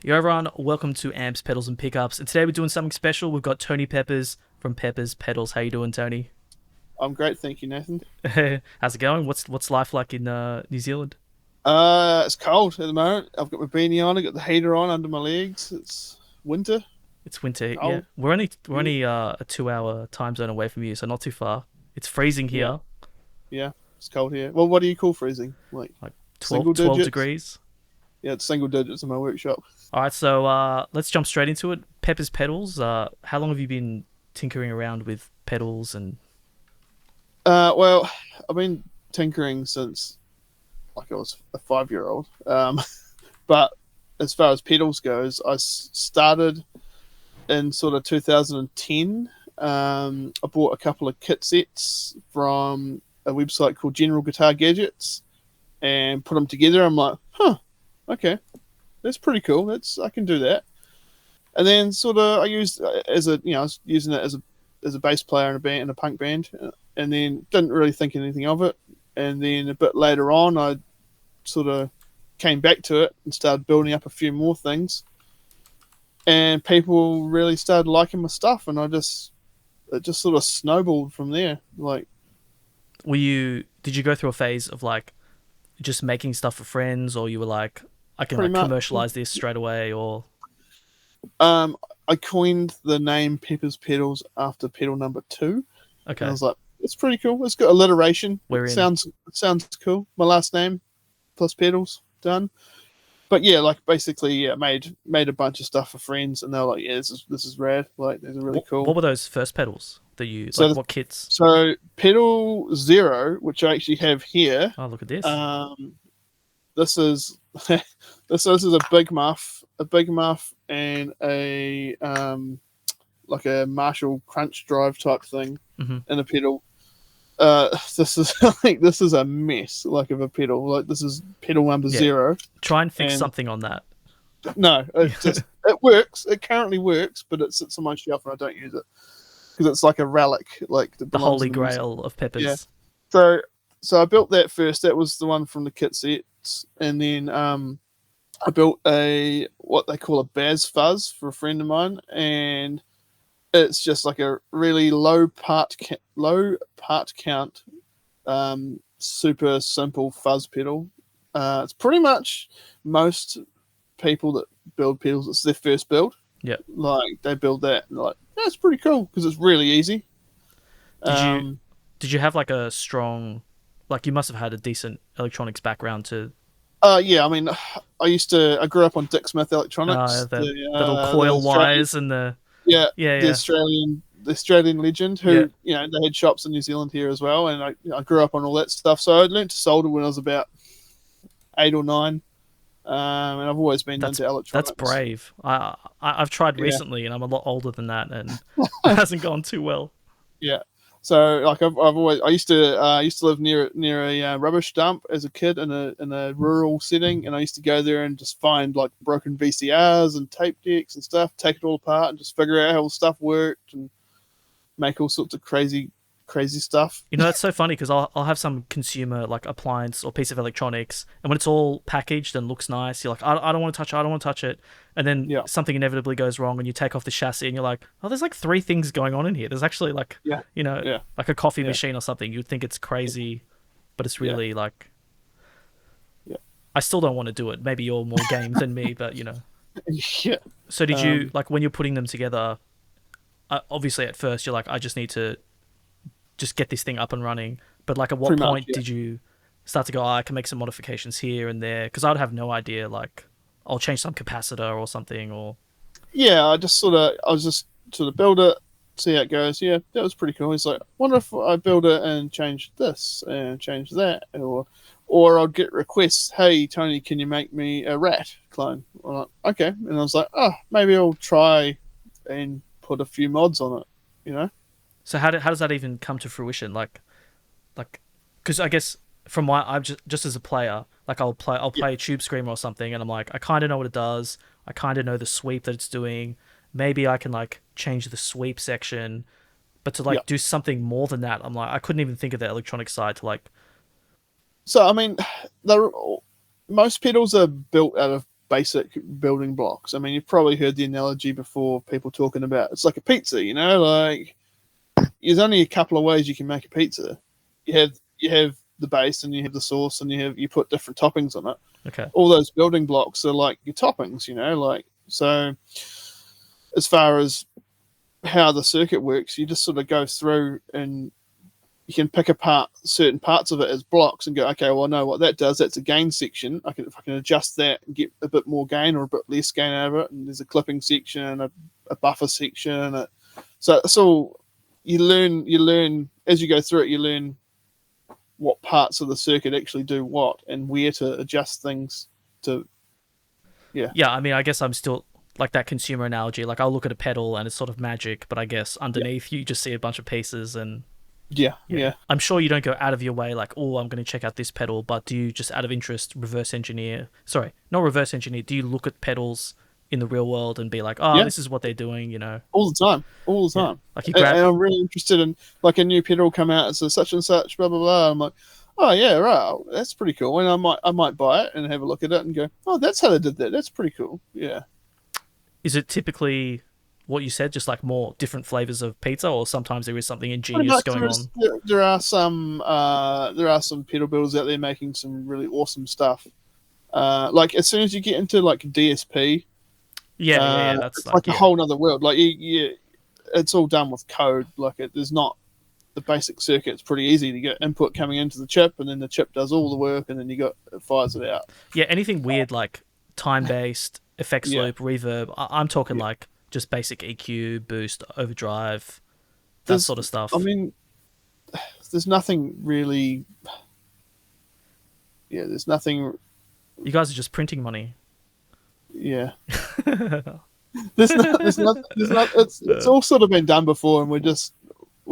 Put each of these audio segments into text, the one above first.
Yo everyone, welcome to Amps, Pedals and Pickups. And today we're doing something special. We've got Tony Peppers from Pepers Pedals. How you doing, Tony? I'm great, thank you, Nathan. How's it going? What's life like in New Zealand? It's cold at the moment. I've got my beanie on. I got the heater on under my legs. It's winter, It's winter, yeah. cold. We're only a 2 hour time zone away from you, so not too far. It's freezing Yeah, here, yeah, it's cold here. Well, what do you call freezing? Like like 12, single 12 digits? degrees. Yeah, it's single digits in my workshop. All right, so let's jump straight into it. Pepper's Pedals. How long have you been tinkering around with pedals and Well, I've been tinkering since like I was a 5 year old. But as far as pedals goes, I started in sort of 2010. I bought a couple of kit sets from a website called General Guitar Gadgets and put them together. I'm like, huh, okay, that's pretty cool. I can do that. And then sort of I used I was using it as a bass player in a band in a punk band, and then didn't really think anything of it. And then a bit later on, I sort of came back to it and started building up a few more things, and people really started liking my stuff, and it just sort of snowballed from there. Like did you go through a phase of like just making stuff for friends, or you were like, I can pretty like much, commercialize this straight away, or I coined the name Pepper's Pedals after pedal number two, and I okay, was like, it's pretty cool. It's got alliteration. we're in. It sounds cool. My last name plus pedals done. But yeah, like basically, yeah, made a bunch of stuff for friends, and they're like, yeah, this is rad. Like, these are really What cool. were those first pedals that you So like? What kits? so pedal zero, which I actually have here. Oh, look at this. Um, this is this is a big muff, and a like a Marshall crunch drive type thing Hmm. in a pedal. This is like this is a mess like of a pedal. Like this is pedal number Yeah, zero, try and fix and something on that. no, it works. It currently works, but it sits on my shelf and I don't use it because it's like a relic, like that The belongs holy in the museum. grail of Yeah. Peppers. So I built that first. That was the one from the kit sets, and then I built a what they call a Baz Fuzz for a friend of mine, and it's just like a really low part count, super simple fuzz pedal. It's pretty much most people that build pedals. It's their first build. Yeah. Like they build that, and they're like, that's pretty cool because it's really easy. Did you Um, did you have like a strong, like you must have had a decent electronics background to yeah, I mean, I grew up on Dick Smith Electronics, the little the coil Australian, wires and the yeah, yeah the yeah Australian legend yeah. who, they had shops in New Zealand here as well, and I grew up on all that stuff. So I learned to solder when I was about 8 or 9, and I've always been That's into that's electronics. brave. I've tried Yeah, recently and I'm a lot older than that and it hasn't gone too well. yeah. So like I've always I used to live near a rubbish dump as a kid in a rural setting, and I used to go there and just find like broken VCRs and tape decks and stuff, take it all apart and just figure out how all the stuff worked and make all sorts of crazy stuff. You know, that's so funny because I'll have some consumer like appliance or piece of electronics, and when it's all packaged and looks nice, you're like, I don't want to touch it, I don't want to touch it. And then Yeah, something inevitably goes wrong, and you take off the chassis, and you're like, oh, there's like three things going on in here. There's actually like, yeah, you know, yeah, like a coffee yeah, machine or something. You'd think it's crazy, but it's yeah, really like, yeah, I still don't want to do it. Maybe you're more game than me, but you know. yeah. So did you Um, like when you're putting them together? Obviously, at first you're like, I just need to just get this thing up and running. But like, at what Pretty much, point yeah. did you start to go, oh, I can make some modifications here and there? Because I'd have no idea. Like, I'll change some capacitor or something, or Yeah, I was just sort of build it, see how it goes. Yeah, that was pretty cool. He's like, wonder if I build it and change this and change that, or I'd get requests. Hey Tony, can you make me a rat clone? I'm like, okay, and I was like, oh, maybe I'll try and put a few mods on it. You know? so how does that even come to fruition? Like, because I guess from my I'm just as a player, like I'll Yeah, play a tube screamer or something, and I'm like, I kind of know what it does. I kind of know the sweep that it's doing. Maybe I can like change the sweep section, but to yeah. like do something more than that, I'm like, I couldn't even think of the electronic side to like, So I mean, they're most pedals are built out of basic building blocks. I mean, you've probably heard the analogy before, people talking about it's like a pizza, you know, like there's only a couple of ways you can make a pizza. You have the base, and you have the sauce, and you put different toppings on it. Okay. All those building blocks are like your toppings, you know, like, so as far as how the circuit works, you just sort of go through and you can pick apart certain parts of it as blocks and go, okay, well, I know what that does. That's a gain section. If I can adjust that and get a bit more gain or a bit less gain out of it. And there's a clipping section, a buffer section. So it's all, you learn as you go through it, you learn what parts of the circuit actually do what and where to adjust things to. Yeah, I mean, I guess I'm still like that consumer analogy. Like, I'll look at a pedal and it's sort of magic, but I guess underneath you just see a bunch of pieces and yeah. I'm sure you don't go out of your way like, oh, I'm going to check out this pedal, but do you just out of interest reverse engineer? Sorry, not reverse engineer. Do you look at pedals in the real world and be like, oh, this is what they're doing, you know? All the time. Yeah. Like, and I'm really interested in, like, a new pedal come out, it's a such and such, blah blah blah. I'm like, oh yeah, right, that's pretty cool. And I might buy it and have a look at it and go, oh, that's how they did that. That's pretty cool. Yeah. Is it typically what you said, just like more different flavors of pizza, or sometimes there is something ingenious going on? There are some pedal builders out there making some really awesome stuff. Like as soon as you get into like DSP, that's it's like a whole nother world. Like it's all done with code. Like there's not the basic circuit. It's pretty easy to get input coming into the chip, and then the chip does all the work, and then it fires it out. Yeah, anything weird like time-based effects loop, reverb. I'm talking like just basic EQ, boost, overdrive, that sort of stuff. I mean, there's nothing really. Yeah, there's nothing. You guys are just printing money. Yeah. There's not. It's all sort of been done before, and we're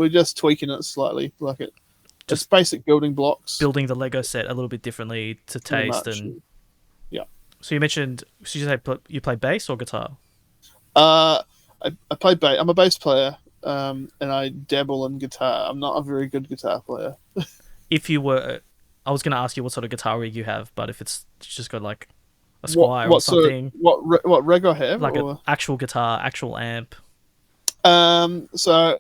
just tweaking it slightly. Like just basic building blocks, building the Lego set a little bit differently to taste, and So you mentioned, so you say you play bass or guitar? I play bass. I'm a bass player, and I dabble in guitar. I'm not a very good guitar player. If you were, I was going to ask you what sort of guitar rig you have, but if it's just got like a Squire or something, what rig I have, like an actual guitar, actual amp. So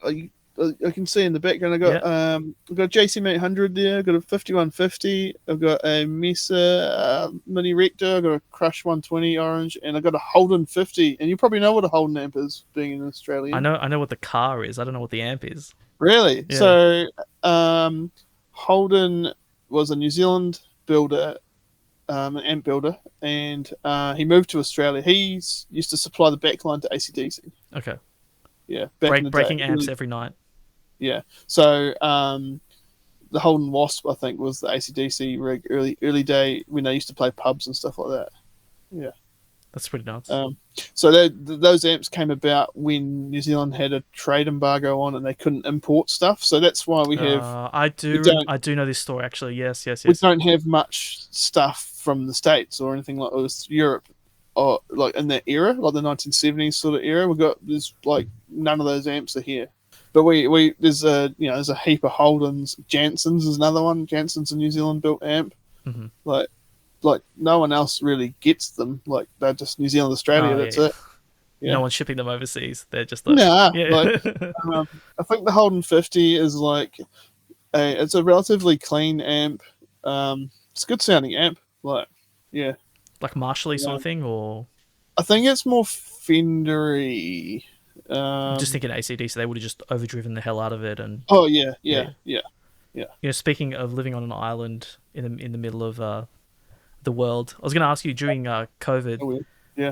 I can see in the background I've got a JCM 800 there. I've got a 5150. I've got a Misha Mini Rector. I've got a Crush 120 orange, and I've got a Holden 50. And you probably know what a Holden amp is, being an Australian. I know what the car is. I don't know what the amp is. Really? Yeah. So Holden was a New Zealand builder, an amp builder, and he moved to Australia. He used to supply the backline to AC/DC. Okay. Yeah, breaking amps every night. Yeah, so the Holden Wasp, I think, was the AC/DC rig early day when they used to play pubs and stuff like that. Yeah, that's pretty nuts. So those amps came about when New Zealand had a trade embargo on, and they couldn't import stuff. So that's why we have. I do know this story actually. Yes. We don't have much stuff from the States or anything like this. Europe, or like in that era, like the 1970s sort of era. There's like none of those amps are here. But there's a heap of Holdens. Jansen's is another one. Jansen's a New Zealand built amp. Mm-hmm. Like no one else really gets them. Like they're just New Zealand, Australia. That's it. Yeah. No one's shipping them overseas. They're just like, I think the Holden 50 is like it's a relatively clean amp. It's a good sounding amp. Like Marshally sort of thing, or I think it's more Fendery. I'm just thinking AC/DC, so they would have just overdriven the hell out of it. And yeah. You know, speaking of living on an island in the middle of the world, I was going to ask you during COVID,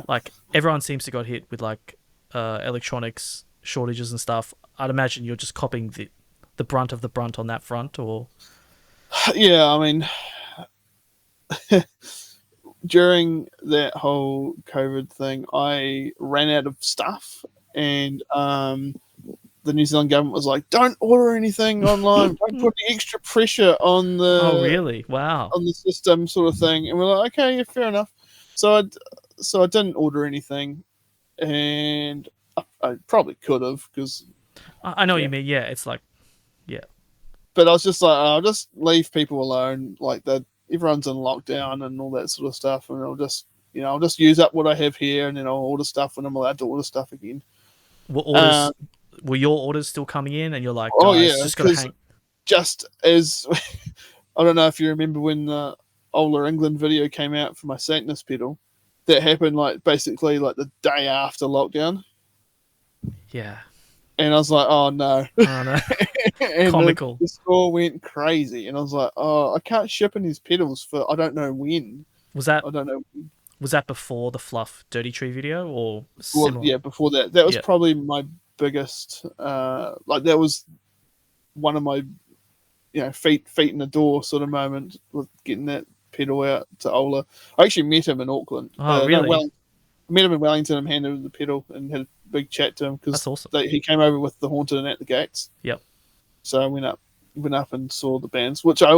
like everyone seems to got hit with like electronics shortages and stuff. I'd imagine you're just copying the brunt of the brunt on that front, or yeah, I mean. During that whole COVID thing, I ran out of stuff, and the New Zealand government was like, "Don't order anything online. Don't put any extra pressure on the." Oh, really? Wow. On the system, sort of thing, and we're like, "Okay, yeah, fair enough." So I didn't order anything, and I probably could have, because I know what you mean. Yeah, it's like, yeah. But I was just like, I'll just leave people alone, like that. Everyone's in lockdown and all that sort of stuff, and I'll just I'll just use up what I have here, and then I'll order stuff when I'm allowed to order stuff again. What orders? Were your orders still coming in, and you're like, guys, oh yeah, just gotta hang. Just as I don't know if you remember when the Ola England video came out for my Satanist pedal, that happened like basically like the day after lockdown. Yeah. And I was like, oh no. Oh no. And comical. The store went crazy, and I was like, oh, I can't ship in these pedals for I don't know when. I don't know. Was that before the Fluff Dirty Tree video, or similar? Yeah, before that. That was probably my biggest. Like that was one of my, feet in the door sort of moment with getting that pedal out to Ola. I actually met him in Auckland. Oh, really? I met him in Wellington and handed him the pedal and had a big chat to him because that's awesome. He came over with the Haunted and At the Gates. Yep. So I went up and saw the bands, which I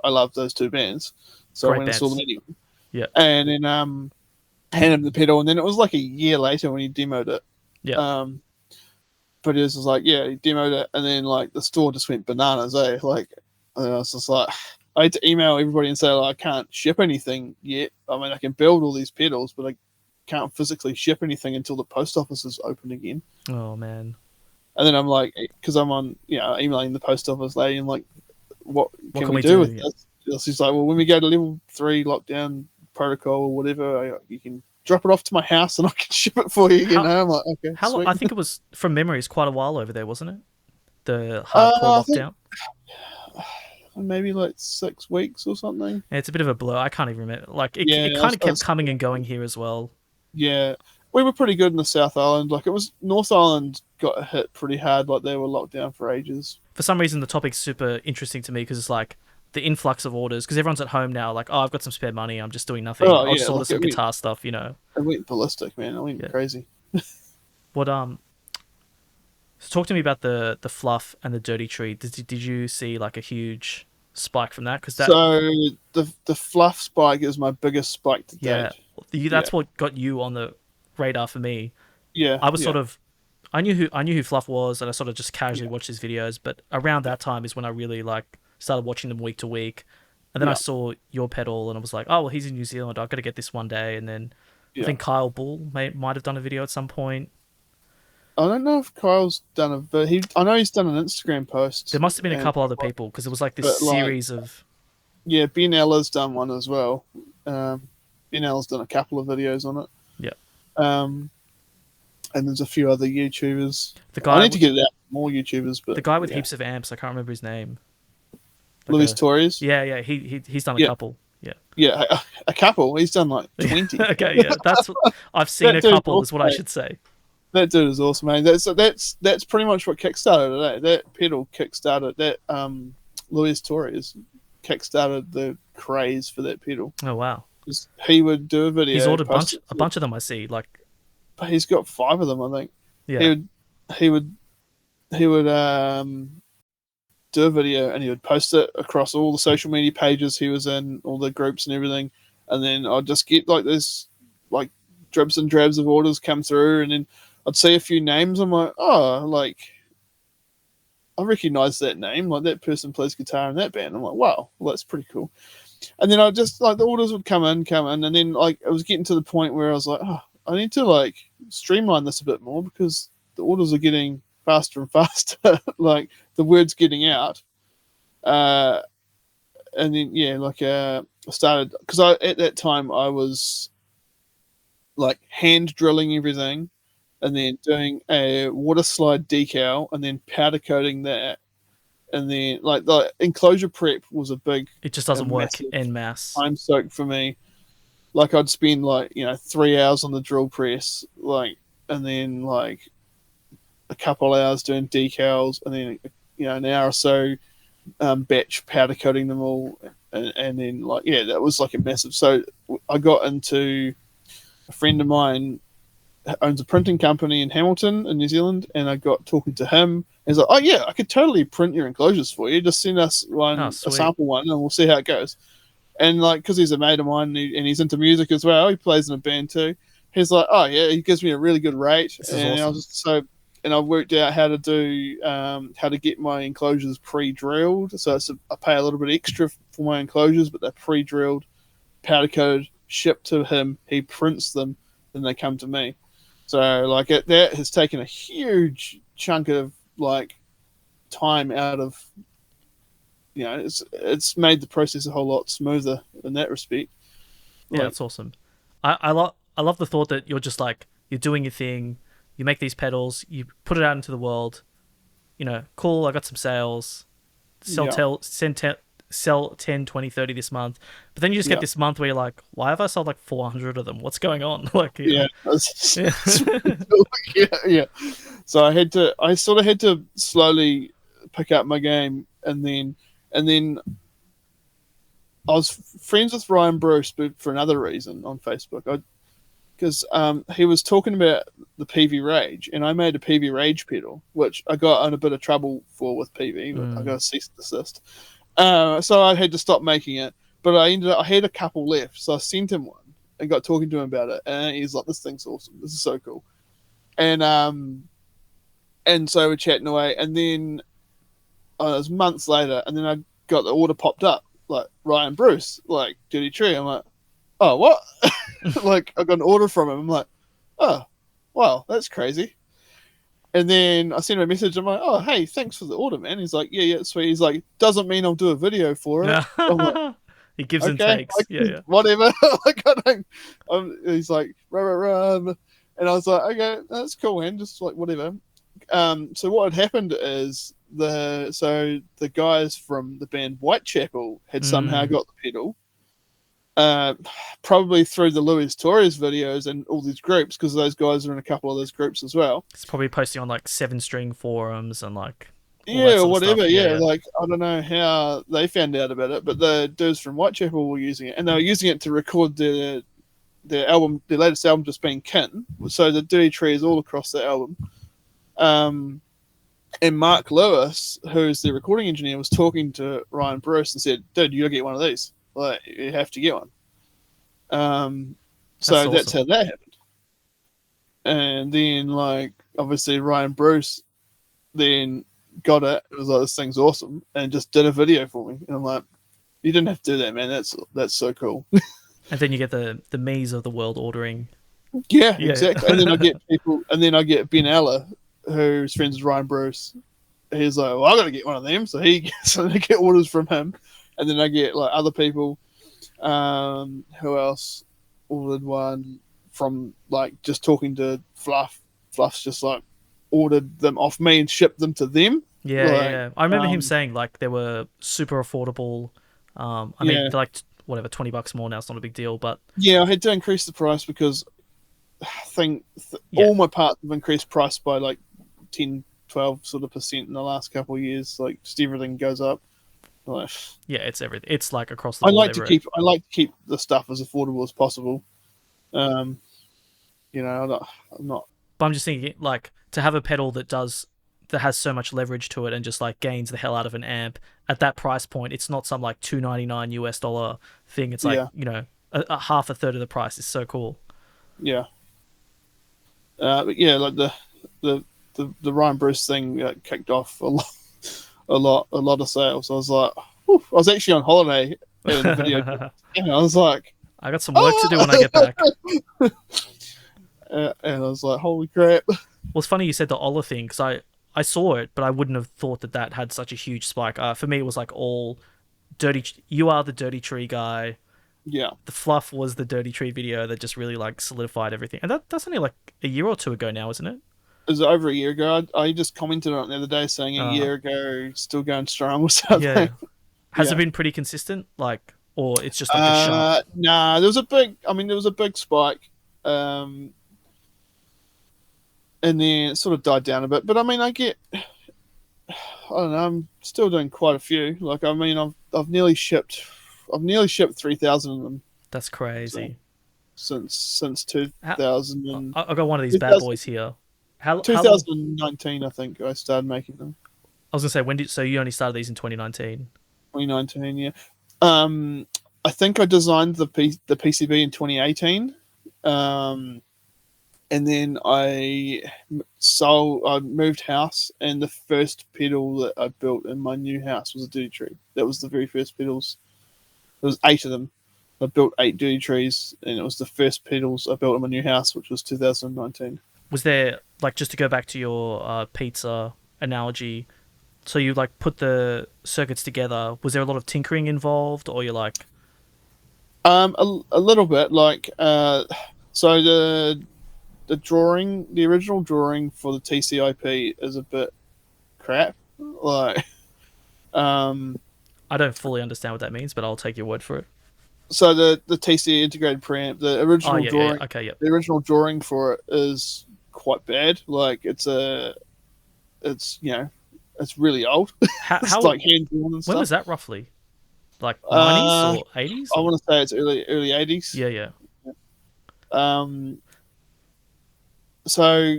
love those two bands. So I went and saw them anyway. Yeah. And then handed him the pedal, and then it was like a year later when he demoed it. Yeah. But it was like, he demoed it, and then like the store just went bananas, eh? Like, and I was just like, I had to email everybody and say, like, I can't ship anything yet. I mean, I can build all these pedals, but I can't physically ship anything until the post office is open again. Oh man. And then I'm like, because I'm on, emailing the post office lady, and like, what can we do with this? She's like, well, when we go to level 3 lockdown protocol or whatever, you can drop it off to my house and I can ship it for you. I'm like, okay. How long? I think it was, from memory, it's quite a while over there, wasn't it? The hardcore lockdown. Maybe like 6 weeks or something. Yeah, it's a bit of a blur. I can't even remember. Like it kind of kept coming and going here as well. Yeah, we were pretty good in the South Island. Like, it was North Island got hit pretty hard. Like, they were locked down for ages. For some reason, the topic's super interesting to me because it's like the influx of orders. Because everyone's at home now. Like, oh, I've got some spare money. I'm just doing nothing. I'll just order some guitar stuff. It went ballistic, man. It went crazy. What So talk to me about the Fluff and the Dirty Tree. Did you see like a huge spike from that? So the Fluff spike is my biggest spike to date. That's what got you on the radar for me. Yeah, I was sort of, I knew who Fluff was, and I sort of just casually watched his videos. But around that time is when I really like started watching them week to week, and then I saw your pedal, and I was like, oh well, he's in New Zealand. I've got to get this one day. And then I think Kyle Bull might have done a video at some point. I don't know if Kyle's done a video. I know he's done an Instagram post. There must have been a couple other people because it was like this series of. Yeah, Ben Ella's done one as well. Ben Ella's done a couple of videos on it. Yeah. And there's a few other YouTubers. I need to get it out more YouTubers, but the guy with heaps of amps, I can't remember his name. Like Luis Torres. Yeah, he's done a couple. Yeah, a couple. He's done like 20. Okay, yeah, that's I've seen a couple. Is what I should say. That dude is awesome, man. That's pretty much what kickstarted it. That pedal kickstarted that. Luis Torres kickstarted the craze for that pedal. Oh wow! He would do a video. He's ordered a bunch of them. I see. Like, he's got 5 of them, I think. Yeah. He would do a video and he would post it across all the social media pages he was in, all the groups and everything, and then I'd just get like this like dribs and drabs of orders come through, and then I'd see a few names. I'm like, oh, like I recognize that name. Like, that person plays guitar in that band. I'm like, wow, well, that's pretty cool. And then I just like the orders would come in, and then like I was getting to the point where I was like, oh, I need to like streamline this a bit more because the orders are getting faster and faster. Like, the word's getting out. And then I started, because at that time I was like hand drilling everything, and then doing a water slide decal, and then powder coating that, and then like the enclosure prep was a big. It just doesn't work en masse. Time soak for me. Like, I'd spend 3 hours on the drill press, like, and then like a couple hours doing decals, and then an hour or so batch powder coating them all, and then that was like a massive. So I got into, a friend of mine owns a printing company in Hamilton in New Zealand, and I got talking to him. He's like, oh yeah, I could totally print your enclosures for you. Just send us a sample one, and we'll see how it goes. And like, because he's a mate of mine, and he's into music as well, he plays in a band too. He's like, oh yeah, he gives me a really good rate, and awesome. I worked out how to do how to get my enclosures pre-drilled. So I pay a little bit extra for my enclosures, but they're pre-drilled, powder coated, shipped to him. He prints them, then they come to me. So like that has taken a huge chunk of like time out of, it's made the process a whole lot smoother in that respect. Yeah, that's awesome. I love the thought that you're just like, you're doing your thing, you make these pedals, you put it out into the world, cool, I got some sales, sell 10, 20, 30 this month, but then you just get this month where you're like, why have I sold like 400 of them? What's going on? Like, yeah. So I sort of had to slowly pick up my game, and then I was friends with Ryan Bruce, but for another reason on Facebook. Because he was talking about the PV Rage, and I made a PV Rage pedal, which I got in a bit of trouble for with PV. I got a cease and desist. So I had to stop making it, but I had a couple left, so I sent him one and got talking to him about it, and he's like, "This thing's awesome. This is so cool." And so we're chatting away, and then it was months later, and then I got the order popped up, like Ryan Bruce, like Dirty Tree. I'm like, oh, what? Like, I got an order from him. I'm like, oh, wow, that's crazy. And then I sent him a message. I'm like, oh, hey, thanks for the order, man. He's like, yeah, sweet. He's like, doesn't mean I'll do a video for it. I'm like, he gives and takes. Like, yeah. Whatever. Like, he's like, run. And I was like, okay, that's cool, man. Just like, whatever. So what had happened is the guys from the band Whitechapel had somehow got the pedal. Probably through the Luis Torres videos and all these groups, because those guys are in a couple of those groups as well. It's probably posting on like 7-string forums and like whatever. Yeah, like I don't know how they found out about it, but the dudes from Whitechapel were using it, and they were using it to record their album, their latest album, just being Kin. So the Dirty Tree is all across the album. And Mark Lewis, who's the recording engineer, was talking to Ryan Bruce and said, "Dude, you gotta get one of these. Like, you have to get one." So that's how that happened. And then, like, obviously Ryan Bruce then got it. It was like, this thing's awesome, and just did a video for me. And I'm like, you didn't have to do that, man. That's so cool. And then you get the me's of the world ordering. Yeah, exactly. And then I get people, and then I get Ben Eller, who's friends with Ryan Bruce. He's like, well, I got to get one of them. So I get orders from him. And then I get like other people. Who else ordered one from, like, just talking to Fluff. Fluff's just like ordered them off me and shipped them to them. Yeah. I remember him saying like they were super affordable. I mean, they're like whatever, $20 more now. It's not a big deal, but yeah, I had to increase the price because I think all my parts have increased price by like 10-12% sort of percent in the last couple of years. Like, just everything goes up. Like, yeah, it's everything. It's like across the board. I like to keep the stuff as affordable as possible. I'm not. But I'm just thinking, like, to have a pedal that has so much leverage to it and just like gains the hell out of an amp at that price point. It's not some like $299 thing. It's like a half, a third of the price. Is so cool. Yeah. But yeah, like the Ryan Bruce thing kicked off a lot of sales. I was like, I was actually on holiday in the video. And I was like, I got some work to do when I get back. And I was like, holy crap. Well, it's funny you said the Ola thing, because I saw it, but I wouldn't have thought that had such a huge spike. For me, it was like all Dirty. You are the Dirty Tree guy. Yeah. The Fluff was the Dirty Tree video that just really like solidified everything. And that's only like a year or two ago now, isn't it? It was over a year ago. I just commented on it the other day saying a year ago, still going strong or something. Yeah. Has it been pretty consistent? Like, or it's just like a sharp? Nah, there was a big spike. And then it sort of died down a bit. But I mean, I don't know, I'm still doing quite a few. Like, I mean, I've nearly shipped 3,000 of them. That's crazy. So, since 2000. I got one of these bad boys here. 2019, I think I started making them. I was gonna say, so you only started these in 2019? 2019, yeah. I think I designed the PCB in 2018. And then I moved house, and the first pedal that I built in my new house was a Dirty Tree. That was the very first pedals. There was 8 of them. I built 8 dirty trees, and it was the first pedals I built in my new house, which was 2019. Was there, like, just to go back to your pizza analogy, so you like put the circuits together, was there a lot of tinkering involved, or you're like... A little bit, like, so the original drawing for the TCIP is a bit crap. Like, I don't fully understand what that means, but I'll take your word for it. So the TC integrated preamp, the original drawing, okay, yeah. The original drawing for it is quite bad. Like, it's really old. It's like hand drawn and stuff. When was that roughly? Like 90s or 80s? I want to say it's early 80s. Yeah. So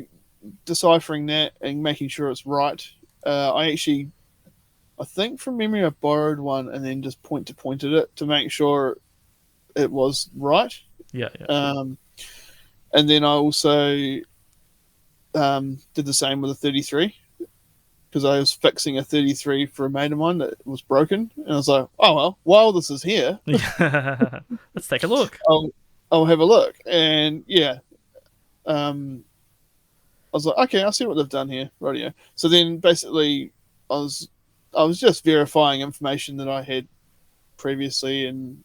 deciphering that and making sure it's right. I think from memory I borrowed one and then just pointed it to make sure it was right. Yeah. And then I also did the same with a 33, because I was fixing a 33 for a mate of mine that was broken, and I was like, oh well, while this is here, let's take a look. I'll have a look. And yeah, I was like, okay, I'll see what they've done here, radio. So then basically I was just verifying information that I had previously and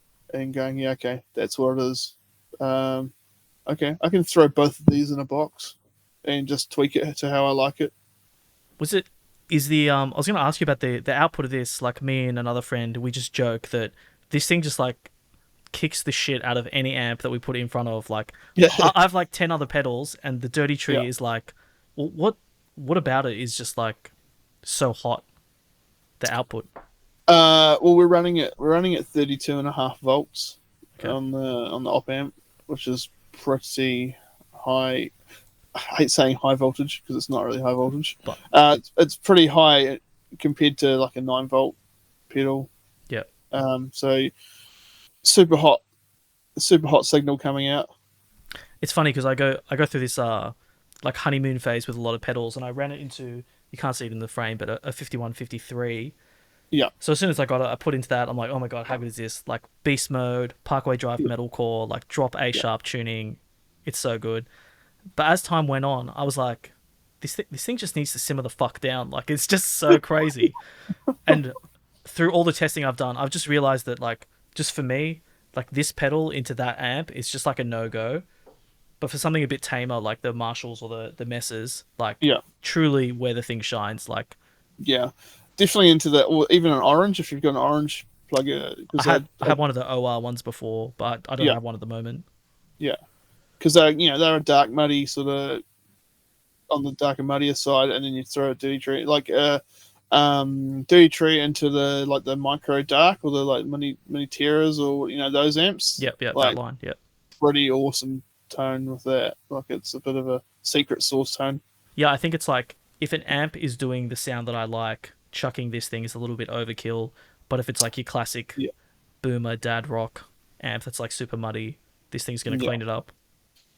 going, yeah, okay, that's what it is. Okay, I can throw both of these in a box and just tweak it to how I like it. I was going to ask you about the output of this. Like, me and another friend, we just joke that this thing just like kicks the shit out of any amp that we put it in front of. Like, yeah. I have like 10 other pedals, and the Dirty Tree is like, well, what about it is just like so hot, the output? Well, we're running at 32.5 volts on the op amp, which is pretty high. I hate saying high voltage because it's not really high voltage. But it's pretty high compared to like a 9-volt pedal. Yeah. So super hot signal coming out. It's funny because I go through this like honeymoon phase with a lot of pedals, and I ran it into, you can't see it in the frame, but a 5153. Yeah. So as soon as I got it, I put into that, I'm like, oh my god, how good is this? Like beast mode, Parkway Drive metalcore, like drop A sharp tuning. It's so good. But as time went on, I was like, this thing just needs to simmer the fuck down. Like, it's just so crazy. And through all the testing I've done, I've just realized that, like, just for me, like, this pedal into that amp is just like a no-go. But for something a bit tamer, like the Marshalls or the Messes, like, truly where the thing shines. Like, yeah, definitely into that, or even an orange, if you've got an orange plug. I had one of the OR ones before, but I don't have one at the moment. Yeah. Because they're a dark muddy sort of on the darker muddier side, and then you throw a dirty tree like dirty tree into the micro dark or the like mini terrors or those amps. Yep, like, that line. Yep, pretty awesome tone with that. Like, it's a bit of a secret sauce tone. Yeah, I think it's like if an amp is doing the sound that I like, chucking this thing is a little bit overkill. But if it's like your classic boomer dad rock amp that's like super muddy, this thing's gonna clean it up.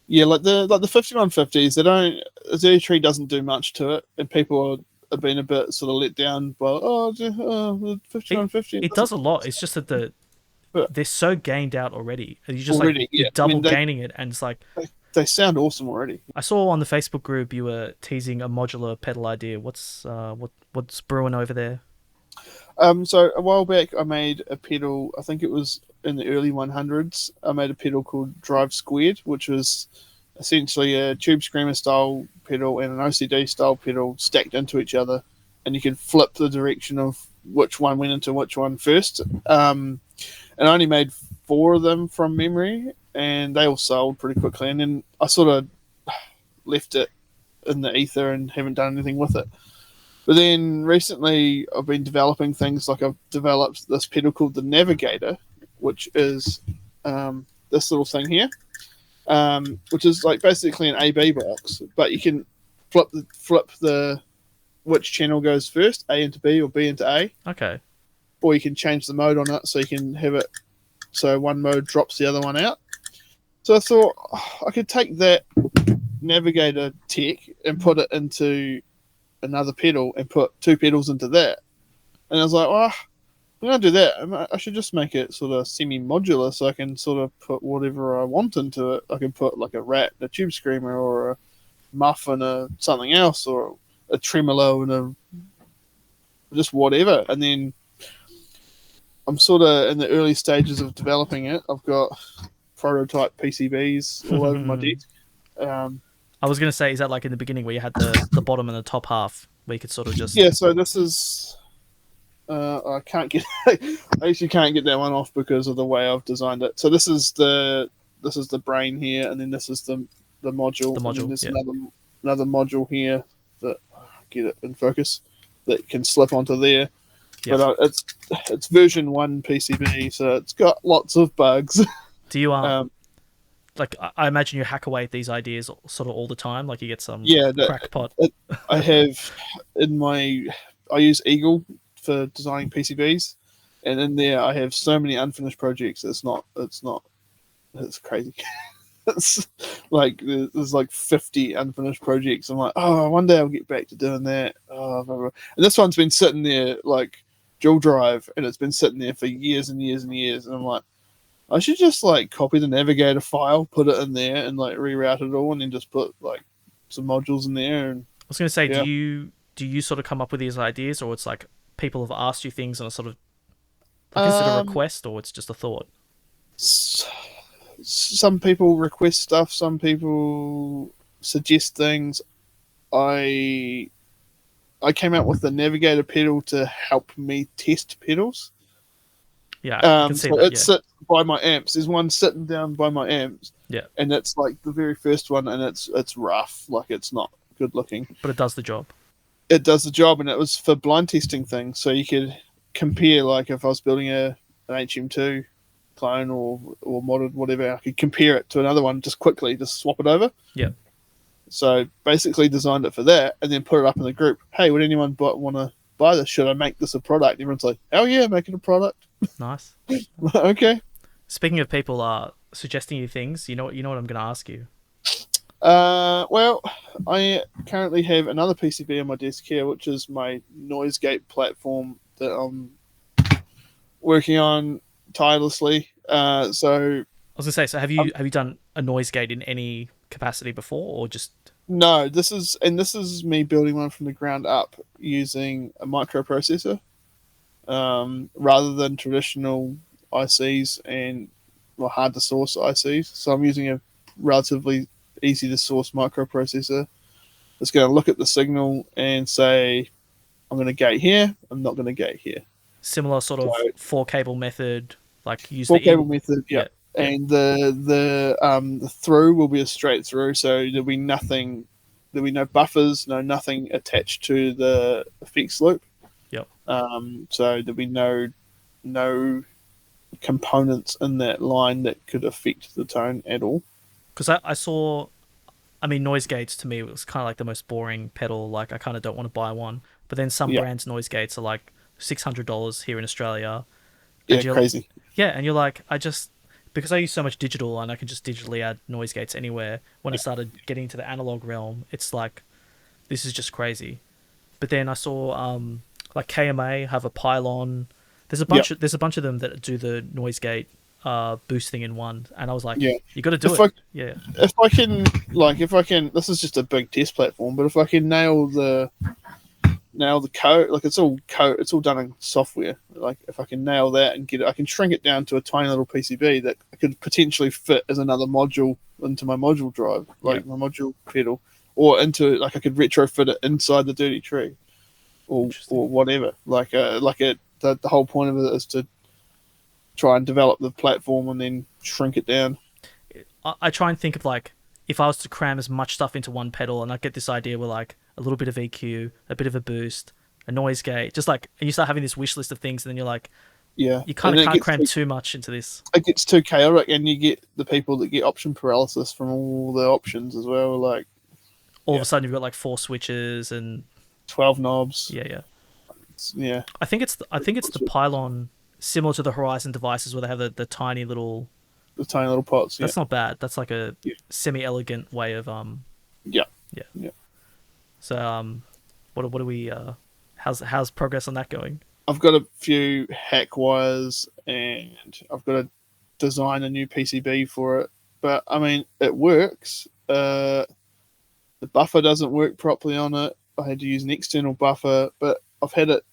Yeah, like the 5150s, the dirty tree doesn't do much to it, and people have been a bit sort of let down by the 5150. It does a lot. It's just that they're so gained out already. You just you're double gaining it, and it's like they sound awesome already. I saw on the Facebook group you were teasing a modular pedal idea. What's brewing over there? So a while back, I made a pedal. I think it was in the early 100s. I made a pedal called Drive Squared, which was essentially a Tube Screamer style pedal and an OCD style pedal stacked into each other, and you could flip the direction of which one went into which one first. And I only made 4 of them from memory, and they all sold pretty quickly. And then I sort of left it in the ether and haven't done anything with it. But then recently I've been developing things. Like, I've developed this pedal called the Navigator, which is this little thing here, which is like basically an A-B box, but you can flip the which channel goes first, A into B or B into A. Okay. Or you can change the mode on it, so you can have it so one mode drops the other one out. So I thought I could take that Navigator tech and put it into another pedal and put 2 pedals into that. And I was like, I'm gonna do that. I should just make it sort of semi-modular, so I can sort of put whatever I want into it. I can put like a rat, a tube screamer, or a muff and a something else, or a tremolo and a just whatever. And then I'm sort of in the early stages of developing it. I've got prototype PCBs all over my desk. I was gonna say, is that like in the beginning where you had the bottom and the top half where you could sort of just So this is. I can't get. I actually can't get that one off because of the way I've designed it. So this is the brain here, and then this is the module. The module. And then there's another module here that get it in focus that can slip onto there. Yep. But it's version 1 PCB, so it's got lots of bugs. Do you like? I imagine you hack away at these ideas sort of all the time. Like you get some crackpot. I have I use Eagle for designing PCBs, and in there I have so many unfinished projects. It's crazy. It's like there's like 50 unfinished projects. I'm like, oh, one day I'll get back to doing that. Oh, blah, blah. And this one's been sitting there like dual drive, and it's been sitting there for years and years and years. And I'm like, I should just like copy the navigator file, put it in there, and like reroute it all, and then just put like some modules in there. And I was gonna say, do you sort of come up with these ideas, or it's like people have asked you things and sort of like, is it a request or it's just a thought? Some people request stuff, some people suggest things. I came out with the navigator pedal to help me test pedals. Yeah, I can see so that. It sits by my amps. There's one sitting down by my amps. Yeah, and it's like the very first one, and it's rough, like it's not good looking, but it does the job. It does the job, and it was for blind testing things, so you could compare, like if I was building an HM2 clone or modded whatever, I could compare it to another one just quickly, just swap it over. Yeah. So basically designed it for that, and then put it up in the group. Hey, would anyone want to buy this? Should I make this a product? Everyone's like, hell yeah, make it a product. Nice. Okay. Speaking of people suggesting you things, you know what I'm going to ask you. Well, I currently have another PCB on my desk here, which is my noise gate platform that I'm working on tirelessly. So I was gonna say, so have you done a noise gate in any capacity before, or just? No, this is me building one from the ground up using a microprocessor, rather than traditional ICs and hard to source ICs. So I'm using a relatively easy to source microprocessor. It's going to look at the signal and say, I'm going to gate here, I'm not going to gate here. Similar sort of 4-cable method, like use 4-cable method, yeah. And the through will be a straight through, so there'll be no buffers, nothing attached to the effects loop. Yep. So there'll be no components in that line that could affect the tone at all. Because I saw, I mean, noise gates to me it was kind of like the most boring pedal. Like I kind of don't want to buy one. But then some brands' noise gates are like $600 here in Australia. Yeah, crazy. And you're like, because I use so much digital and I can just digitally add noise gates anywhere. When I started getting into the analog realm, it's like, this is just crazy. But then I saw like KMA have a pylon. There's a bunch of them that do the noise gate boosting in one, and I was like, you got to do it. If I can, this is just a big test platform, but if I can nail the code, like it's all done in software. Like if I can nail that and get it, I can shrink it down to a tiny little PCB that I could potentially fit as another module into my module drive, like my module pedal, or into like I could retrofit it inside the dirty tree, or whatever. The whole point of it is to try and develop the platform and then shrink it down. I try and think of like, if I was to cram as much stuff into one pedal, and I get this idea where like a little bit of EQ, a bit of a boost, a noise gate, just like, and you start having this wish list of things, and then you're like, you kind of can't cram too much into this. It gets too chaotic, and you get the people that get option paralysis from all the options as well. Like all of a sudden you've got like 4 switches and 12 knobs. Yeah. I think it's the pylon, similar to the Horizon devices, where they have the tiny little pots. That's not bad. That's like a semi-elegant way of Yeah. So what do we how's progress on that going? I've got a few hack wires, and I've got to design a new PCB for it. But I mean, it works. The buffer doesn't work properly on it. I had to use an external buffer, but I've had it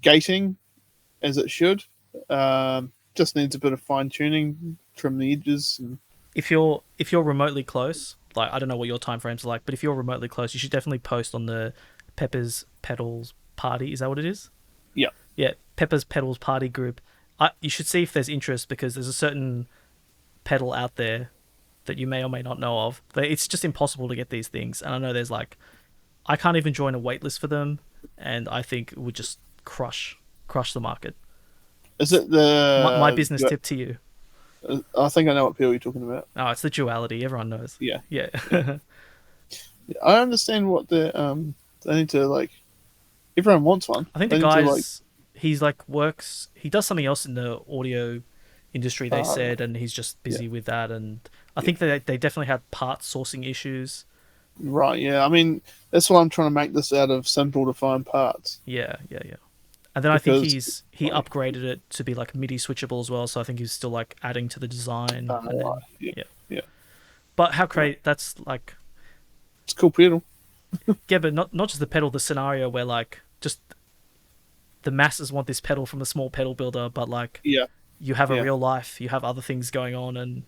gating as it should. Just needs a bit of fine tuning, trim the edges. And... If you're remotely close, like I don't know what your time frames are like, but if you're remotely close, you should definitely post on the Pepers Pedals party. Is that what it is? Yeah. Yeah, Pepers Pedals party group. You should see if there's interest, because there's a certain pedal out there that you may or may not know of. It's just impossible to get these things, and I know there's like, I can't even join a waitlist for them, and I think it would just crush the market. Is it the my business tip to you? I think I know what pedal you're talking about. Oh, it's the duality. Everyone knows. Yeah. Yeah. I understand what they need to like. Everyone wants one. I think the guy's he does something else in the audio industry, they said, and he's just busy with that. And I think that they definitely had part sourcing issues. Right. Yeah. I mean, that's why I'm trying to make this out of simple to find parts. Yeah. And then I think he upgraded it to be like MIDI switchable as well. So I think he's still like adding to the design. Yeah. But how great! That's like, it's a cool pedal. Yeah, but not just the pedal. The scenario where like just the masses want this pedal from a small pedal builder, but like you have a real life, you have other things going on and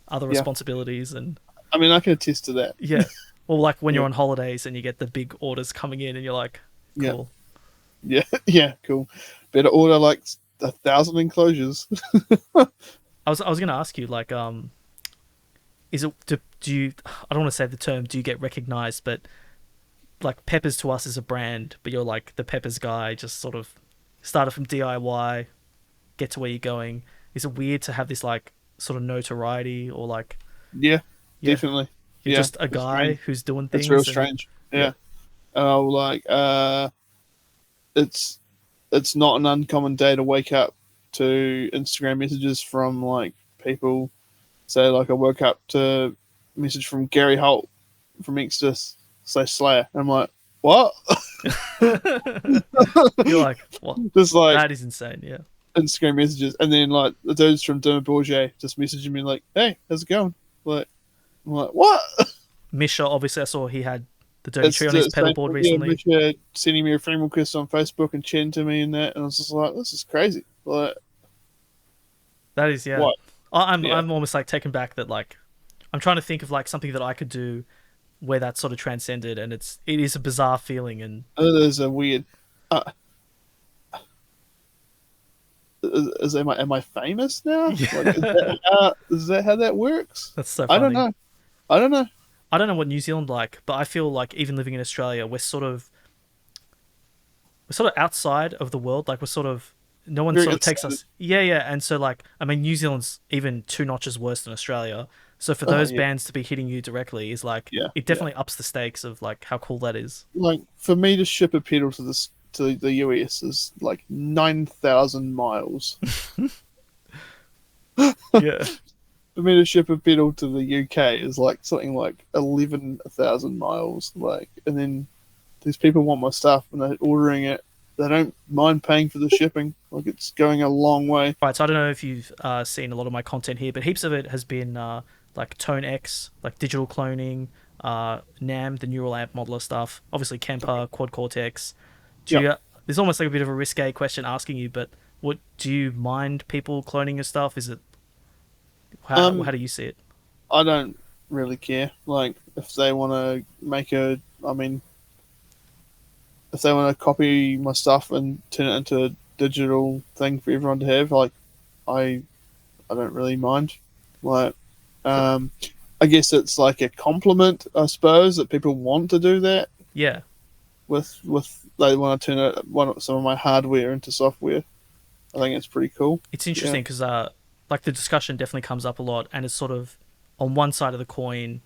other responsibilities, and I mean I can attest to that. Yeah. Or like when you're on holidays and you get the big orders coming in, and you're like, cool. Yeah, cool. Better order like 1,000 enclosures. I was going to ask you, like, is it do you? I don't want to say the term. Do you get recognized? But like Pepers to us is a brand, but you're like the Pepers guy, just sort of started from DIY, get to where you're going. Is it weird to have this like sort of notoriety, or like? Yeah. Definitely. You're just a guy who's doing things. It's real strange. Yeah. It's not an uncommon day to wake up to Instagram messages from like people. Say like I woke up to a message from Gary Holt from Exodus / Slayer. And I'm like, what? You're like, what? Just like that is insane. Yeah. Instagram messages, and then like the dudes from Duma Bourget just messaging me like, "Hey, how's it going?" Like, I'm like, what? Misha, obviously, I saw he had the Dirty Tree on his pedal board recently. Yeah, Misha sending me a friend request on Facebook and chatting to me and that, and I was just like, this is crazy. Like, that is, yeah. What? I'm almost like taken back that like I'm trying to think of like something that I could do where that sort of transcended, and it is a bizarre feeling, and it is a weird. Am I famous now? Yeah. Like, is that how that works? That's so funny. I don't know. I don't know what New Zealand like, but I feel like even living in Australia, we're sort of outside of the world. Like no one sort of takes us. Yeah. And so like, I mean, New Zealand's even 2 notches worse than Australia. So for those bands to be hitting you directly is like, it definitely ups the stakes of like how cool that is. Like for me to ship a pedal to the US is like 9,000 miles. Yeah. For me to ship a pedal to the UK is like something like 11,000 miles. Like, and then these people want my stuff and they're ordering it. They don't mind paying for the shipping. Like, it's going a long way. Right, so I don't know if you've seen a lot of my content here, but heaps of it has been like Tone X, like digital cloning, NAM, the neural amp modeler stuff, obviously Kemper, Quad Cortex. There's almost like a bit of a risque question asking you, but do you mind people cloning your stuff? Is it how do you see it? I don't really care. Like, if they want to if they want to copy my stuff and turn it into a digital thing for everyone to have, like, I don't really mind. Like, I guess it's like a compliment, I suppose, that people want to do that. Yeah. With they want to turn some of my hardware into software. I think it's pretty cool. It's interesting because like the discussion definitely comes up a lot, and it's sort of on one side of the coin.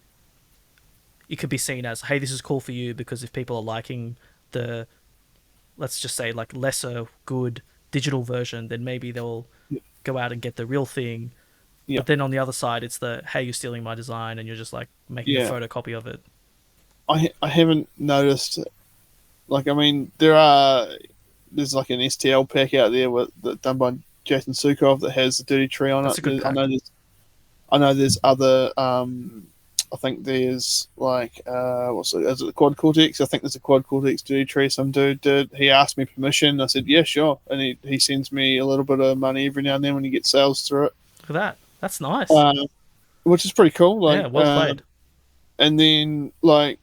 It could be seen as, hey, this is cool for you because if people are liking the, let's just say, like lesser good digital version, then maybe they'll go out and get the real thing. But then on the other side, it's the, hey, you're stealing my design and you're just like making a photocopy of it. I haven't noticed. Like, I mean, there are there's like an STL pack out there that done by Jason Sukov that has the Dirty Tree on That's it. a good pack. I know there's other. I think there's like is it the Quad Cortex? I think there's a Quad Cortex Dirty Tree. Some dude did. He asked me permission. I said yeah, sure, and he sends me a little bit of money every now and then when he gets sales through it. Look at that. That's nice. Which is pretty cool. Like, yeah, well played. And then like,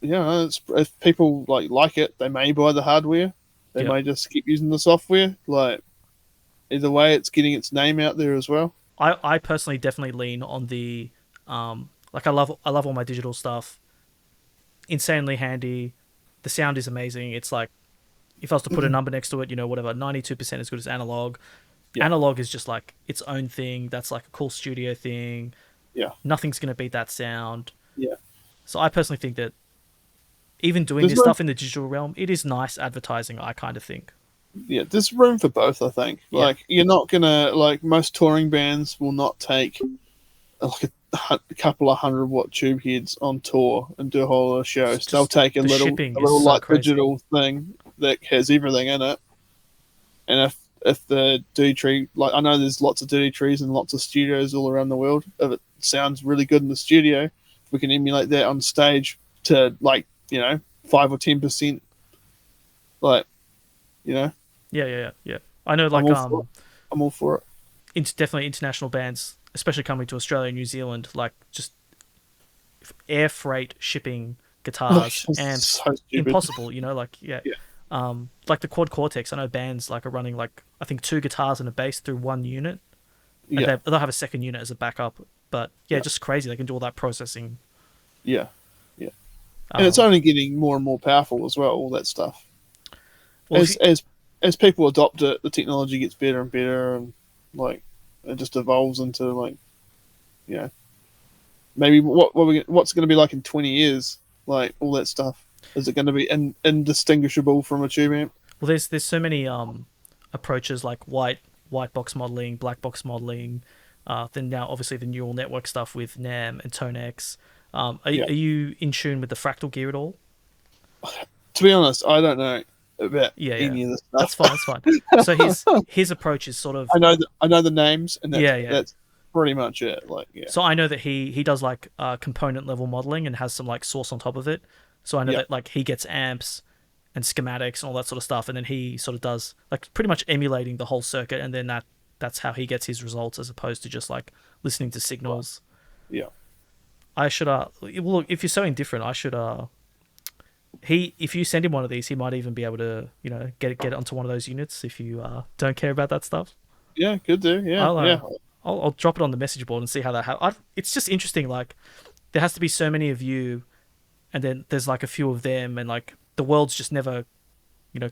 if people like it, they may buy the hardware. They may just keep using the software. Like, either way, it's getting its name out there as well. I personally definitely lean on the like I love all my digital stuff. Insanely handy. The sound is amazing. It's like if I was to put a number next to it, whatever, 92% as good as analog. Yeah. Analog is just like its own thing. That's like a cool studio thing. Yeah. Nothing's gonna beat that sound. Yeah. So I personally think that even doing this stuff in the digital realm, it is nice advertising, I kind of think. Yeah, there's room for both, I think. Yeah. Like, you're not gonna, like, most touring bands will not take like a couple of 100-watt tube heads on tour and do a whole lot of shows. They'll take a little like digital thing that has everything in it. And if the Dirty Tree, like, I know there's lots of Dirty Trees and lots of studios all around the world. If it sounds really good in the studio, we can emulate that on stage to, like, 5 or 10%. Like, Yeah. I know, like, I'm all for it. It's definitely international bands, especially coming to Australia and New Zealand, like, just air freight shipping guitars, amps, so impossible, like, like the Quad Cortex. I know bands like are running like I think 2 guitars and a bass through one unit. And they'll have a second unit as a backup, but just crazy. They can do all that processing. Yeah. And it's only getting more and more powerful as well. All that stuff. Well, as people adopt it, the technology gets better and better, and like it just evolves into like, maybe what's going to be like in 20 years, like all that stuff. Is it going to be indistinguishable from a tube amp? Well, there's so many approaches like white box modeling, black box modeling. Then now obviously the neural network stuff with NAM and Tonex. Are you in tune with the fractal gear at all? To be honest, I don't know about any of this stuff. That's fine. So his approach is sort of I know the names, and that's pretty much it. Like, So I know that he does like component level modeling and has some like source on top of it. So I know that like he gets amps and schematics and all that sort of stuff, and then he sort of does like pretty much emulating the whole circuit, and then that's how he gets his results as opposed to just like listening to signals. Yeah. I should look, if you're so indifferent, I should if you send him one of these, he might even be able to get it onto one of those units if you don't care about that stuff. Yeah, could do. Yeah. I'll drop it on the message board and see how that happens. It's just interesting. Like, there has to be so many of you, and then there's like a few of them, and like the world's just never,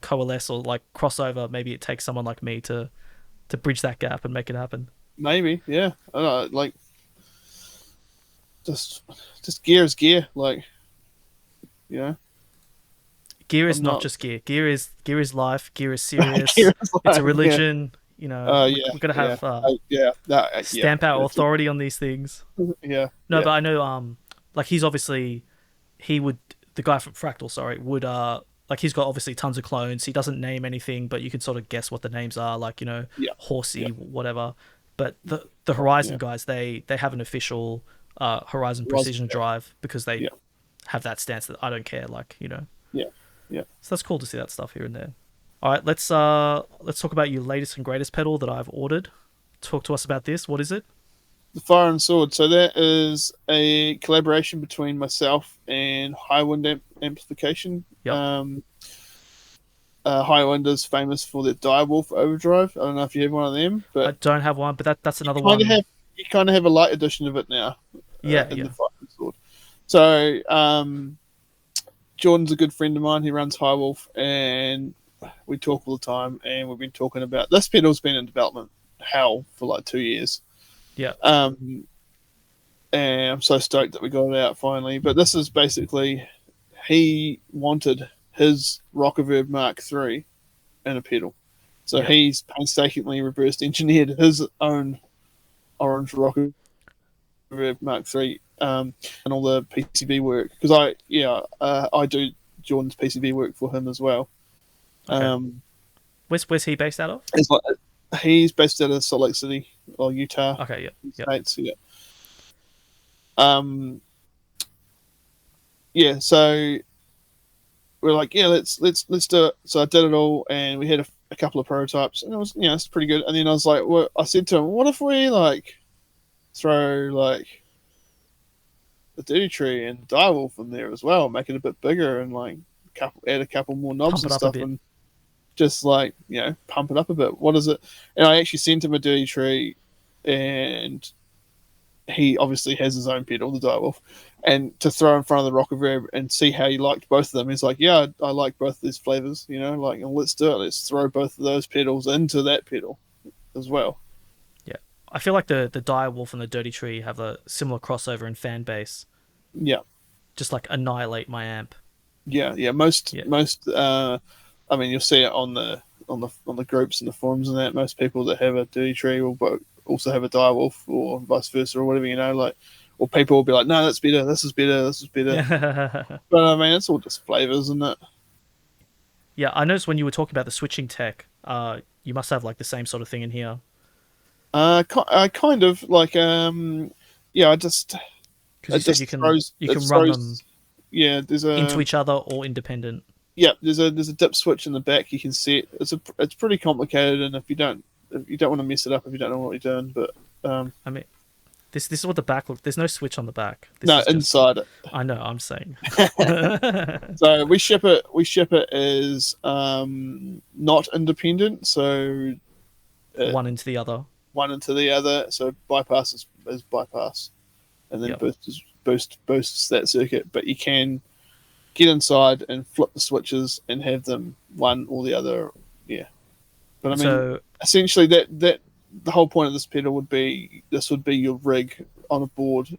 coalesce or like cross over. Maybe it takes someone like me to bridge that gap and make it happen. Maybe, yeah. I don't know, like, just gear is gear, like, Gear is not just gear. Gear is life. Gear is serious. It's a religion. We've got to have stamp our authority on these things. Yeah. No, but I know like he's obviously the guy from Fractal, would like he's got obviously tons of clones. He doesn't name anything, but you can sort of guess what the names are, like Horsey, whatever. But the Horizon guys, they have an official Horizon Precision drive because they have that stance that I don't care, like Yeah. So that's cool to see that stuff here and there. All right, let's talk about your latest and greatest pedal that I've ordered. Talk to us about this. What is it? The Fire and Sword. So that is a collaboration between myself and Highwind Amplification. Yep. Highwind is famous for their Direwolf overdrive. I don't know if you have one of them, but I don't have one. But that's another one. You kind of have a light edition of it now. The Fire and Sword. So Jordan's a good friend of mine. He runs Highwolf, and we talk all the time. And we've been talking about this pedal's been in development hell for like 2 years. Yeah. And I'm so stoked that we got it out finally. But this is basically, he wanted his Rockaverb Mark III in a pedal. So he's painstakingly reverse engineered his own orange Rockaverb Mark III and all the PCB work. Because I do Jordan's PCB work for him as well. Okay. Where's he based out of? It's like, he's based out of Salt Lake City or Utah. Okay, yeah. States, yeah. Yeah, so we're like, yeah, let's do it. So I did it all, and we had a couple of prototypes, and it was, it's pretty good. And then I was like, well, I said to him, what if we like throw like the Dirty Tree and Direwolf in there as well, make it a bit bigger, and like add a couple more knobs and stuff, and just like pump it up a bit. What is it? And I actually sent him a Dirty Tree, and he obviously has his own pedal, the Direwolf, and to throw in front of the Rock Reverb and see how he liked both of them. He's like, yeah, I like both these flavors, like, and let's do it. Let's throw both of those pedals into that pedal as well. Yeah, I feel like the Direwolf and the Dirty Tree have a similar crossover in fan base. Yeah, just like annihilate my amp. Yeah. Most. I mean, you'll see it on the groups and the forums and that. Most people that have a Dirty Tree will also have a Direwolf, or vice versa, or whatever, like, or people will be like, no, that's better, this is better, this is better. But I mean, it's all just flavors, isn't it? Yeah, I noticed when you were talking about the switching tech, you must have like the same sort of thing in here. Kind of like, yeah, I just, because you said you can run them. Yeah, there's into each other or independent. Yeah, there's a dip switch in the back you can set. It's pretty complicated, and if you don't want to mess it up if you don't know what you're doing, but I mean, this is what the back looks. There's no switch on the back. No, inside it. I know. I'm saying. So we ship it as not independent. So one into the other. One into the other. So bypass is bypass, and then boosts that circuit. But you can get inside and flip the switches and have them one or the other. Yeah, but I mean, essentially that the whole point of this pedal would be your rig on a board,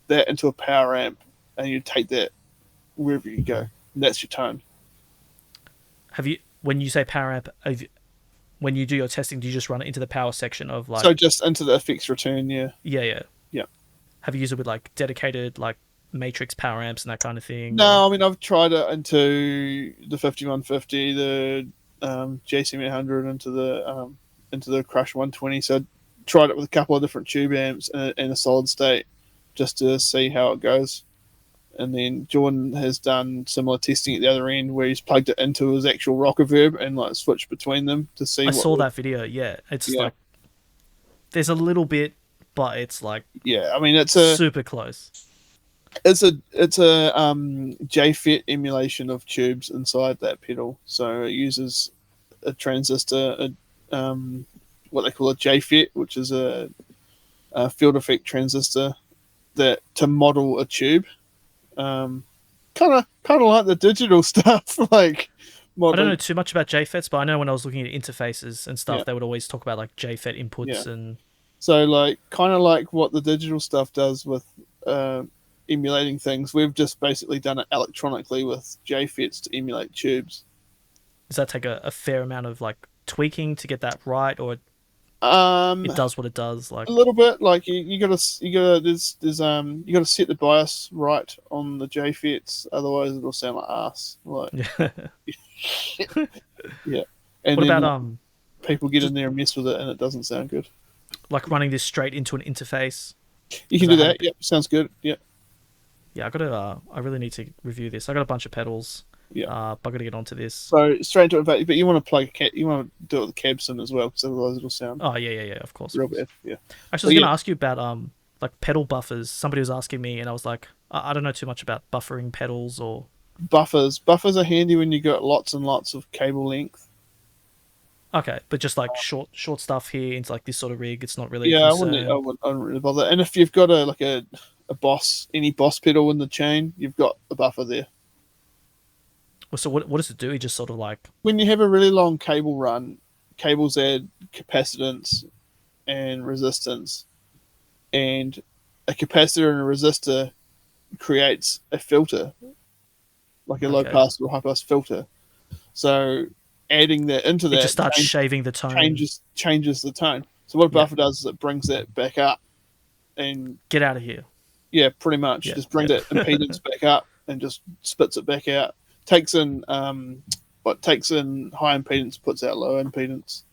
that into a power amp, and you take that wherever you go, and that's your tone. When you say power amp, when you do your testing, do you just run it into the power section of like? So just into the effects return, yeah. Yeah. Have you used it with like dedicated like matrix power amps and that kind of thing? No, I mean, I've tried it into the 5150, the JCM800, into the Crush 120. So I tried it with a couple of different tube amps in a solid state, just to see how it goes. And then Jordan has done similar testing at the other end, where he's plugged it into his actual Rock Reverb and like switched between them to see. I saw that video. Yeah, it's like there's a little bit, but it's like I mean, it's super close. It's a JFET emulation of tubes inside that pedal. So it uses a transistor, what they call a JFET, which is a field effect transistor, that to model a tube. Kind of like the digital stuff. Like, I don't know too much about JFETs, but I know when I was looking at interfaces and stuff, they would always talk about like JFET inputs and. So like, kind of like what the digital stuff does with emulating things, we've just basically done it electronically with JFETs to emulate tubes. Does that take a fair amount of like tweaking to get that right, or it does what it does? Like a little bit. Like you gotta you gotta set the bias right on the JFETs, otherwise it'll sound like ass. Like yeah. And what about people get in there and mess with it, and it doesn't sound good. Like running this straight into an interface. You can do that. Yep, sounds good. Yep. Yeah, I really need to review this. I got a bunch of pedals. Yeah. But I got to get onto this. So straight into it, but you want to you want to do it with Gibson as well, because otherwise it'll sound. Oh yeah, of course. Real bad. Yeah. Actually, I was going to ask you about like pedal buffers. Somebody was asking me, and I was like, I don't know too much about buffering pedals or. Buffers are handy when you got lots and lots of cable length. Okay, but just like short stuff here into like this sort of rig, it's not really. Yeah, I wouldn't really bother. And if you've got a Boss, any Boss pedal in the chain, you've got a buffer there. So what does it do? It just sort of like when you have a really long cable run, cables add capacitance and resistance, and a capacitor and a resistor creates a filter, like a low pass or high pass filter. So adding that into that, it just starts shaving the tone. Changes the tone. So what a buffer does is it brings that back up and get out of here. Yeah, pretty much. Just brings that impedance back up and just spits it back out. Takes in what takes in high impedance, puts out low impedance.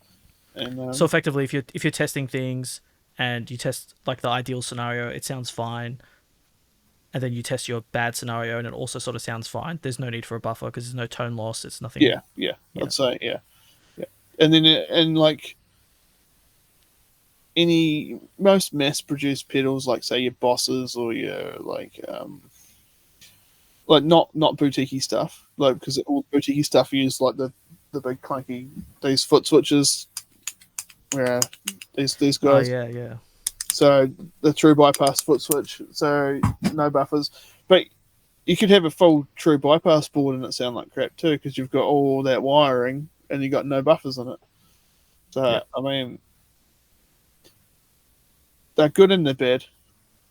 And so effectively, if you're testing things and you test like the ideal scenario, it sounds fine, and then you test your bad scenario and it also sort of sounds fine. There's no need for a buffer because there's no tone loss. It's nothing. Yeah. I'd say yeah. And then like most mass-produced pedals, like say your Bosses or your like not boutiquey stuff, like because all boutiquey stuff use like the big clunky these foot switches. Where these guys, yeah. So the true bypass foot switch, so no buffers, but you could have a full true bypass board and it sound like crap too because you've got all that wiring and you got no buffers in it. So yeah. I mean, they're good and they're bad.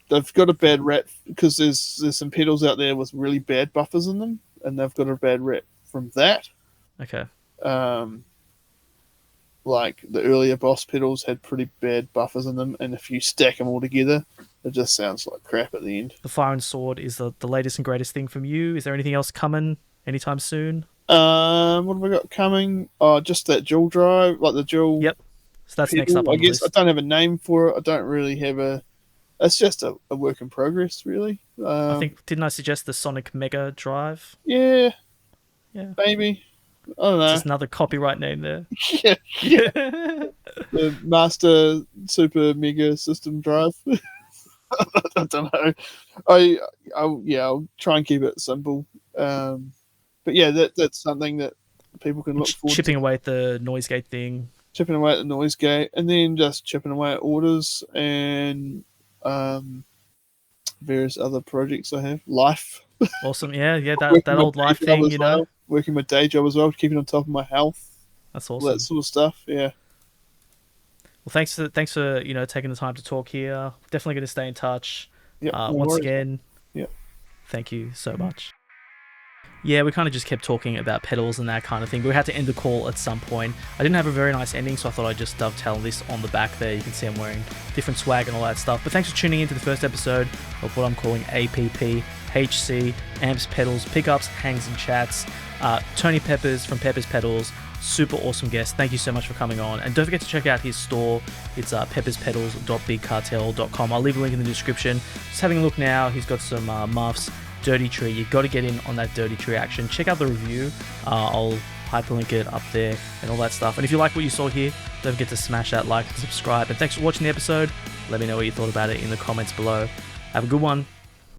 They've got a bad rep because there's some pedals out there with really bad buffers in them, and they've got a bad rep from that. Okay. Like the earlier Boss pedals had pretty bad buffers in them, and if you stack them all together, it just sounds like crap at the end. The Fire and Sword is the latest and greatest thing from you. Is there anything else coming anytime soon? What have I got coming? Oh, just that dual drive, like the dual. Yep. So that's pedal, next up on the list. I don't have a name for it. I don't really have a. It's just a work in progress, really. Didn't I suggest the Sonic Mega Drive? Yeah. Maybe. I don't know. Just another copyright name there. yeah. The Master Super Mega System Drive. I don't know. I'll try and keep it simple. But yeah, that's something that people can look forward to. Chipping away at the noise gate thing. Chipping away at the noise gate, and then just chipping away at orders and various other projects I have. Life. Awesome. Yeah, that old life thing, you know. Working my day job as well, keeping on top of my health. That's awesome. All that sort of stuff, yeah. Well, thanks for taking the time to talk here. Definitely going to stay in touch. Yep, once again, thank you so much. Yeah, we kind of just kept talking about pedals and that kind of thing. We had to end the call at some point. I didn't have a very nice ending, so I thought I'd just dovetail this on the back there. You can see I'm wearing different swag and all that stuff. But thanks for tuning into the first episode of what I'm calling APPHC, Amps, Pedals, Pickups, Hangs and Chats. Tony Pepers from Pepers Pedals, super awesome guest. Thank you so much for coming on. And don't forget to check out his store. It's pepperspedals.bigcartel.com. I'll leave a link in the description. Just having a look now. He's got some muffs. Dirty Tree. You've got to get in on that Dirty Tree action. Check out the review. I'll hyperlink it up there and all that stuff. And if you like what you saw here, don't forget to smash that like and subscribe. And thanks for watching the episode. Let me know what you thought about it in the comments below. Have a good one.